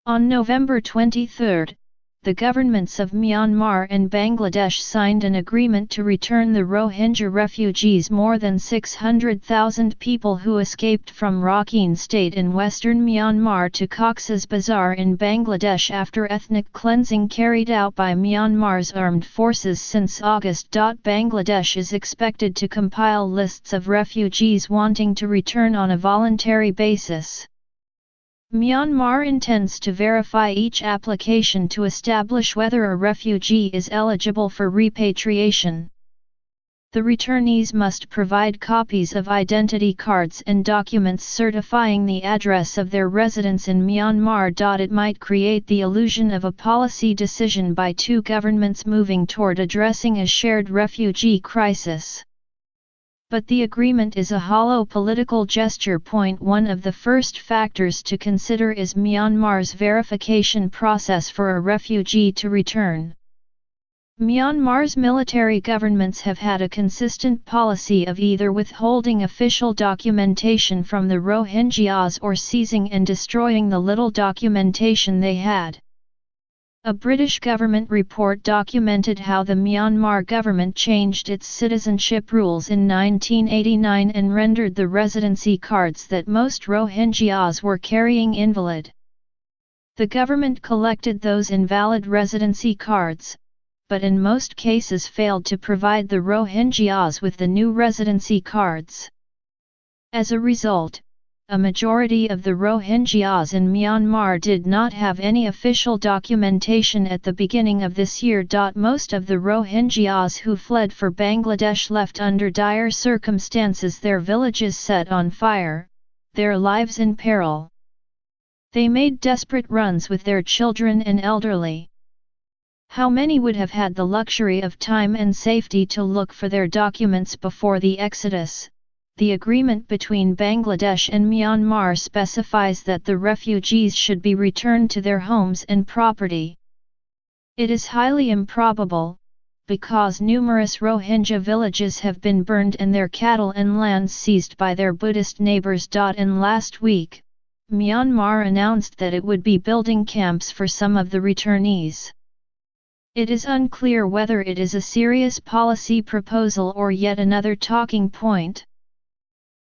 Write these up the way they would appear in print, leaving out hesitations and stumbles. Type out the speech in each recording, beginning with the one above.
On November 23, the governments of Myanmar and Bangladesh signed an agreement to return the Rohingya refugees, more than 600,000 people who escaped from Rakhine State in western Myanmar, to Cox's Bazar in Bangladesh after ethnic cleansing carried out by Myanmar's armed forces since August. Bangladesh is expected to compile lists of refugees wanting to return on a voluntary basis. Myanmar intends to verify each application to establish whether a refugee is eligible for repatriation. The returnees must provide copies of identity cards and documents certifying the address of their residence in Myanmar. It might create the illusion of a policy decision by two governments moving toward addressing a shared refugee crisis. But the agreement is a hollow political gesture. One of the first factors to consider is Myanmar's verification process for a refugee to return. Myanmar's military governments have had a consistent policy of either withholding official documentation from the Rohingyas or seizing and destroying the little documentation they had. A British government report documented how the Myanmar government changed its citizenship rules in 1989 and rendered the residency cards that most Rohingyas were carrying invalid. The government collected those invalid residency cards, but in most cases failed to provide the Rohingyas with the new residency cards. As a result, a majority of the Rohingyas in Myanmar did not have any official documentation at the beginning of this year. Most of the Rohingyas who fled for Bangladesh left under dire circumstances, their villages set on fire, their lives in peril. They made desperate runs with their children and elderly. How many would have had the luxury of time and safety to look for their documents before the exodus? The agreement between Bangladesh and Myanmar specifies that the refugees should be returned to their homes and property. It is highly improbable, because numerous Rohingya villages have been burned and their cattle and lands seized by their Buddhist neighbors. And last week, Myanmar announced that it would be building camps for some of the returnees. It is unclear whether it is a serious policy proposal or yet another talking point.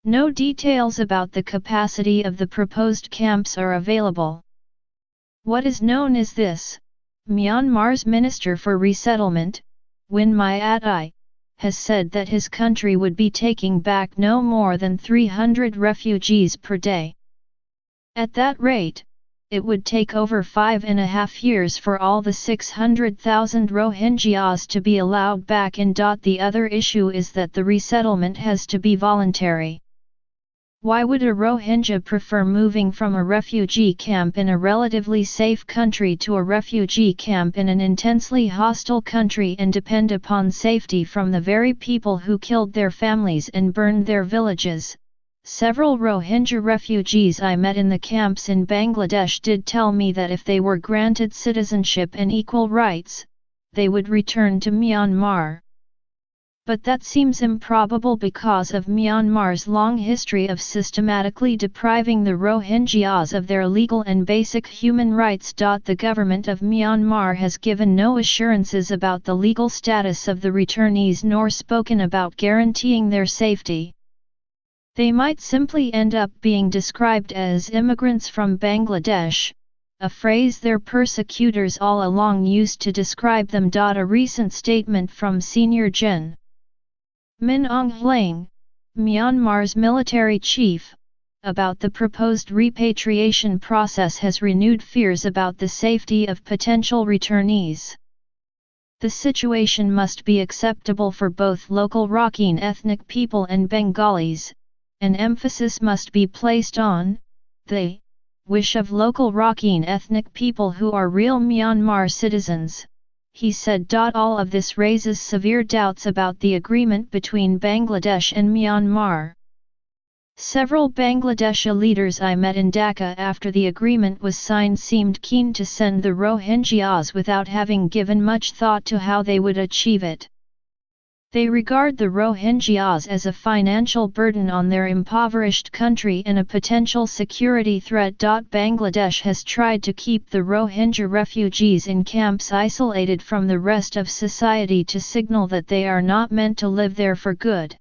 No details about the capacity of the proposed camps are available. What is known is this: Myanmar's Minister for Resettlement, Win Myat, has said that his country would be taking back no more than 300 refugees per day. At that rate, it would take over 5.5 years for all the 600,000 Rohingyas to be allowed back in. The other issue is that the resettlement has to be voluntary. Why would a Rohingya prefer moving from a refugee camp in a relatively safe country to a refugee camp in an intensely hostile country and depend upon safety from the very people who killed their families and burned their villages? Several Rohingya refugees I met in the camps in Bangladesh did tell me that if they were granted citizenship and equal rights, they would return to Myanmar. But that seems improbable because of Myanmar's long history of systematically depriving the Rohingyas of their legal and basic human rights. The government of Myanmar has given no assurances about the legal status of the returnees nor spoken about guaranteeing their safety. They might simply end up being described as immigrants from Bangladesh, a phrase their persecutors all along used to describe them. A recent statement from Senior Gen. Min Aung Hlaing, Myanmar's military chief, about the proposed repatriation process has renewed fears about the safety of potential returnees. The situation must be acceptable for both local Rakhine ethnic people and Bengalis. An emphasis must be placed on the wish of local Rakhine ethnic people who are real Myanmar citizens, he said. All of this raises severe doubts about the agreement between Bangladesh and Myanmar. Several Bangladeshi leaders I met in Dhaka after the agreement was signed seemed keen to send the Rohingyas without having given much thought to how they would achieve it. They regard the Rohingyas as a financial burden on their impoverished country and a potential security threat. Bangladesh has tried to keep the Rohingya refugees in camps isolated from the rest of society to signal that they are not meant to live there for good.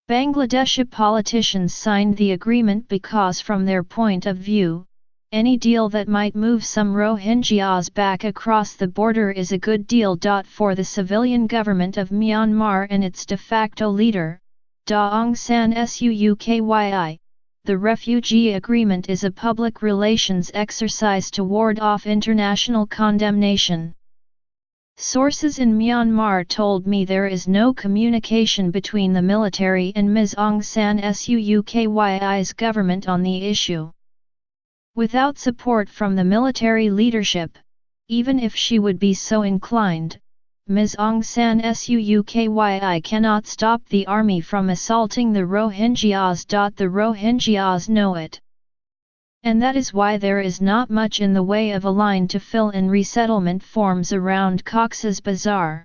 Bangladeshi politicians signed the agreement because from their point of view, any deal that might move some Rohingyas back across the border is a good deal. For the civilian government of Myanmar and its de facto leader, Daw San Suu, the refugee agreement is a public relations exercise to ward off international condemnation. Sources in Myanmar told me there is no communication between the military and Ms. Aung San Suu's government on the issue. Without support from the military leadership, even if she would be so inclined, Ms. Aung San Suu cannot stop the army from assaulting the Rohingyas. The Rohingyas know it. And that is why there is not much in the way of a line to fill in resettlement forms around Cox's Bazar.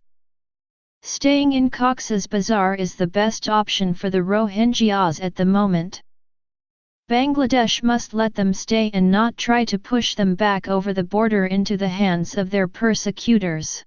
Staying in Cox's Bazar is the best option for the Rohingyas at the moment. Bangladesh must let them stay and not try to push them back over the border into the hands of their persecutors.